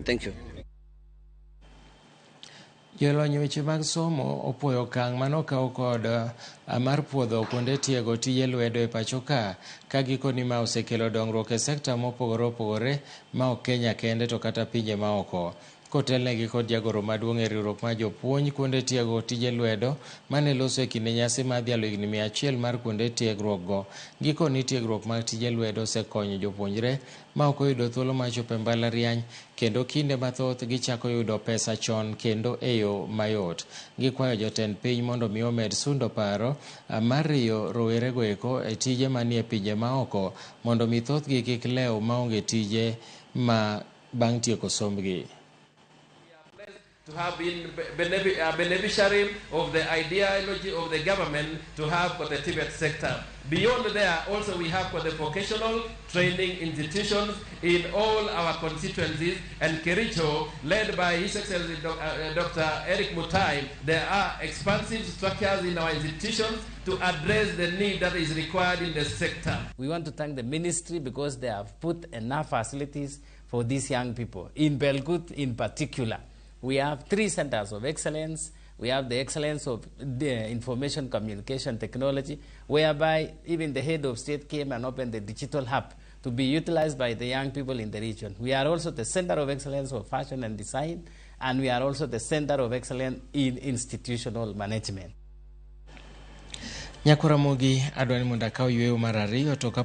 Thank you. Jolony weche mag somo opuoyo okang' manokaw kod mar puodho kuonde tiego tije lwedo e pacho ka gikoni ma osekelo dongruok e sekta mopogore opogore ma ok Kenya kende to kata pinje maoko. Kotelnegi kod jagoro maduong' e riwruok mar jopuonj kuonde tiego tije lwedo mane loso e kinde nyasi mar dhialo higni 100 mar kuonde tiegruok go. Gikoni tiegruok mag tije lwedo osekonyo jopuonjre ma ok oyudo thuolo mar chopo e mbalariany, kendo kinde mathoth gichako yudo pesa chon kendo e yo mayot. Gikwayo jotend piny mondo mi omed sundo paro mar riyo rowerego eko e tije manie pinje maoko mondo mi thothgi kik lew maonge tije ma bang' tieko sombgi. To have been beneficiary of the ideology of the government to have for the TVETS sector. Beyond there, also we have for the vocational training institutions in all our constituencies, and Kericho, led by His Excellency Dr. Eric Mutai, there are expansive structures in our institutions to address the need that is required in the sector. We want to thank the ministry because they have put enough facilities for these young people. In Belgut in particular, we have 3 centers of excellence. We have the excellence of the information communication technology, whereby even the head of state came and opened the digital hub to be utilized by the young people in the region. We are also the center of excellence of fashion and design, and we are also the center of excellence in institutional management. Nyako Ramogi adwani mondo akaw yweyo mar ariyo to